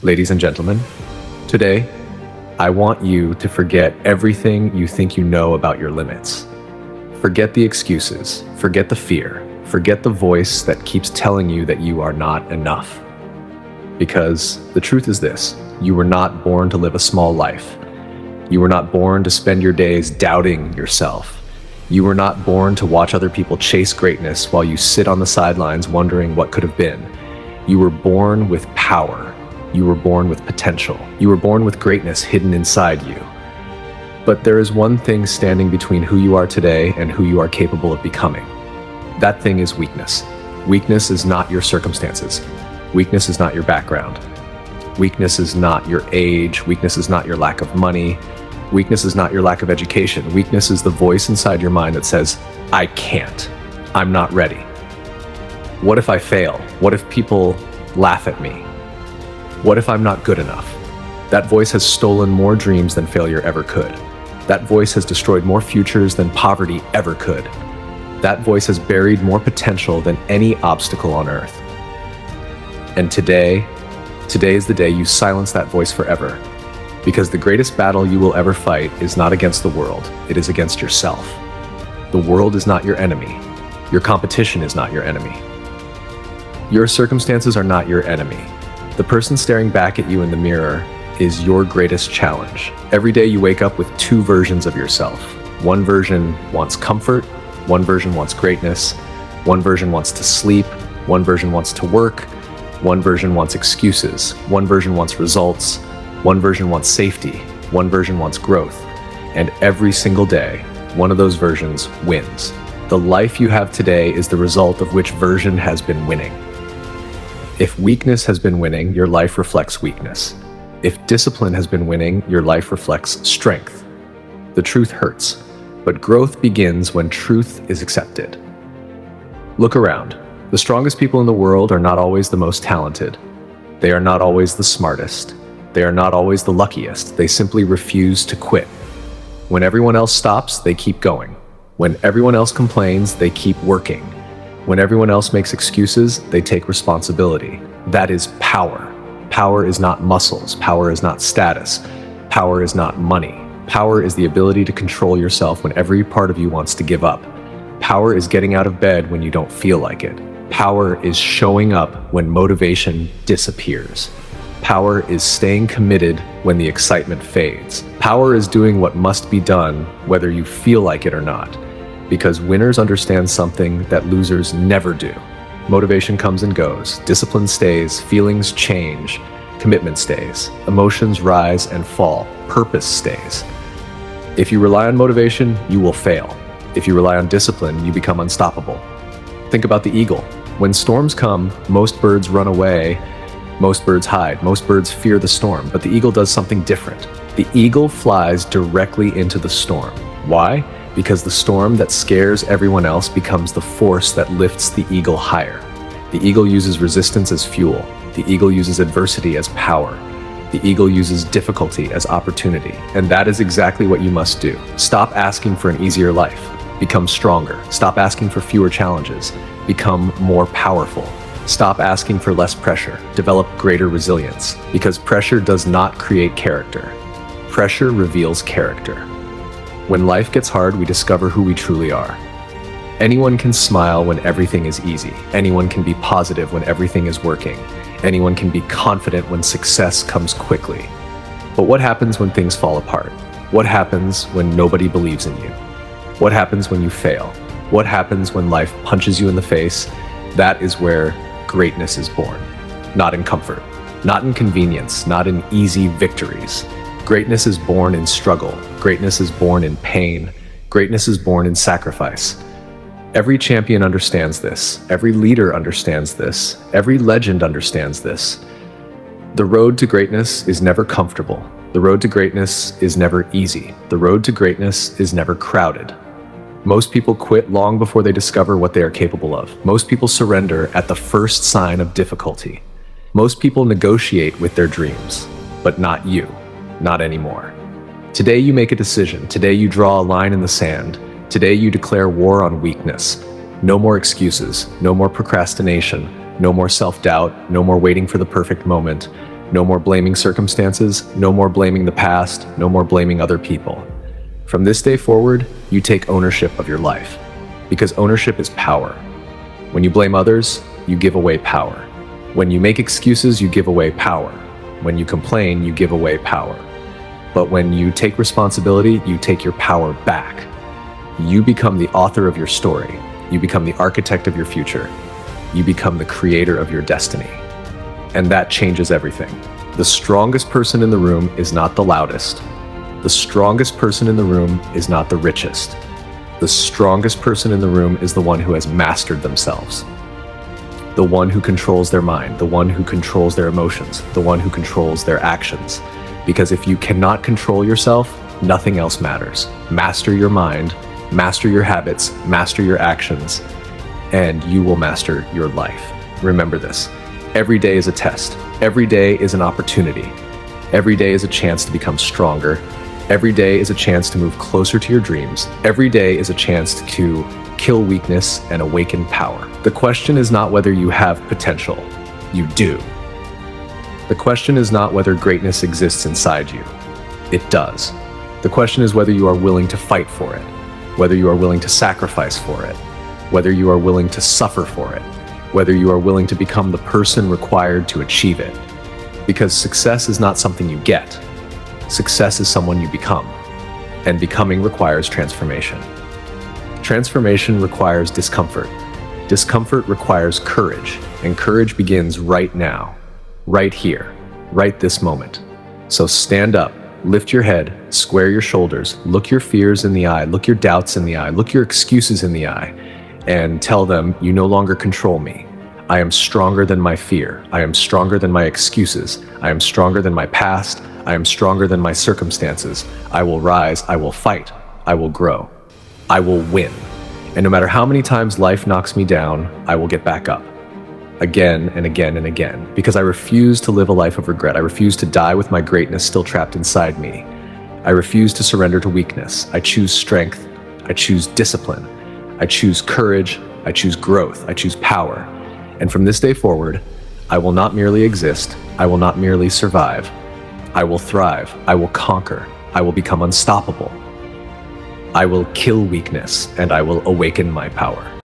Ladies and gentlemen, today I want you to forget everything you think you know about your limits. Forget the excuses, forget the fear, forget the voice that keeps telling you that you are not enough. Because the truth is this: you were not born to live a small life. You were not born to spend your days doubting yourself. You were not born to watch other people chase greatness while you sit on the sidelines wondering what could have been. You were born with power. You were born with potential. You were born with greatness hidden inside you. But there is one thing standing between who you are today and who you are capable of becoming. That thing is weakness. Weakness is not your circumstances. Weakness is not your background. Weakness is not your age. Weakness is not your lack of money. Weakness is not your lack of education. Weakness is the voice inside your mind that says, I can't. I'm not ready. What if I fail? What if people laugh at me? What if I'm not good enough? That voice has stolen more dreams than failure ever could. That voice has destroyed more futures than poverty ever could. That voice has buried more potential than any obstacle on earth. And today is the day you silence that voice forever. Because the greatest battle you will ever fight is not against the world, it is against yourself. The world is not your enemy. Your competition is not your enemy. Your circumstances are not your enemy. The person staring back at you in the mirror is your greatest challenge. Every day you wake up with two versions of yourself. One version wants comfort, one version wants greatness, one version wants to sleep, one version wants to work, one version wants excuses, one version wants results, one version wants safety, one version wants growth. And every single day, one of those versions wins. The life you have today is the result of which version has been winning. If weakness has been winning, your life reflects weakness. If discipline has been winning, your life reflects strength. The truth hurts, but growth begins when truth is accepted. Look around. The strongest people in the world are not always the most talented. They are not always the smartest. They are not always the luckiest. They simply refuse to quit. When everyone else stops, they keep going. When everyone else complains, they keep working. When everyone else makes excuses, they take responsibility. That is power. Power is not muscles. Power is not status. Power is not money. Power is the ability to control yourself when every part of you wants to give up. Power is getting out of bed when you don't feel like it. Power is showing up when motivation disappears. Power is staying committed when the excitement fades. Power is doing what must be done whether you feel like it or not. Because winners understand something that losers never do. Motivation comes and goes, discipline stays, feelings change, commitment stays, emotions rise and fall, purpose stays. If you rely on motivation, you will fail. If you rely on discipline, you become unstoppable. Think about the eagle. When storms come, most birds run away, most birds hide, most birds fear the storm, but the eagle does something different. The eagle flies directly into the storm. Why? Because the storm that scares everyone else becomes the force that lifts the eagle higher. The eagle uses resistance as fuel. The eagle uses adversity as power. The eagle uses difficulty as opportunity. And that is exactly what you must do. Stop asking for an easier life. Become stronger. Stop asking for fewer challenges. Become more powerful. Stop asking for less pressure. Develop greater resilience. Because pressure does not create character. Pressure reveals character. When life gets hard, we discover who we truly are. Anyone can smile when everything is easy. Anyone can be positive when everything is working. Anyone can be confident when success comes quickly. But what happens when things fall apart? What happens when nobody believes in you? What happens when you fail? What happens when life punches you in the face? That is where greatness is born. Not in comfort, not in convenience, not in easy victories. Greatness is born in struggle. Greatness is born in pain. Greatness is born in sacrifice. Every champion understands this. Every leader understands this. Every legend understands this. The road to greatness is never comfortable. The road to greatness is never easy. The road to greatness is never crowded. Most people quit long before they discover what they are capable of. Most people surrender at the first sign of difficulty. Most people negotiate with their dreams, but not you. Not anymore. Today you make a decision. Today you draw a line in the sand. Today you declare war on weakness. No more excuses. No more procrastination. No more self-doubt. No more waiting for the perfect moment. No more blaming circumstances, no more blaming the past, no more blaming other people. From this day forward, you take ownership of your life, because ownership is power. When you blame others, you give away power. When you make excuses, you give away power. When you complain, you give away power. But when you take responsibility, you take your power back. You become the author of your story. You become the architect of your future. You become the creator of your destiny. And that changes everything. The strongest person in the room is not the loudest. The strongest person in the room is not the richest. The strongest person in the room is the one who has mastered themselves. The one who controls their mind, the one who controls their emotions, the one who controls their actions. Because if you cannot control yourself, nothing else matters. Master your mind, master your habits, master your actions, and you will master your life. Remember this. Every day is a test. Every day is an opportunity. Every day is a chance to become stronger. Every day is a chance to move closer to your dreams. Every day is a chance to kill weakness and awaken power. The question is not whether you have potential. You do. The question is not whether greatness exists inside you. It does. The question is whether you are willing to fight for it, whether you are willing to sacrifice for it, whether you are willing to suffer for it, whether you are willing to become the person required to achieve it. Because success is not something you get. Success is someone you become. And becoming requires transformation. Transformation requires discomfort. Discomfort requires courage, and courage begins right now, right here, right this moment. So stand up, lift your head, square your shoulders, look your fears in the eye, look your doubts in the eye, look your excuses in the eye, and tell them, you no longer control me. I am stronger than my fear. I am stronger than my excuses. I am stronger than my past. I am stronger than my circumstances. I will rise. I will fight. I will grow. I will win. And no matter how many times life knocks me down, I will get back up. Again and again and again. Because I refuse to live a life of regret. I refuse to die with my greatness still trapped inside me. I refuse to surrender to weakness. I choose strength. I choose discipline. I choose courage. I choose growth. I choose power. And from this day forward, I will not merely exist. I will not merely survive. I will thrive. I will conquer. I will become unstoppable. I will kill weakness, and I will awaken my power.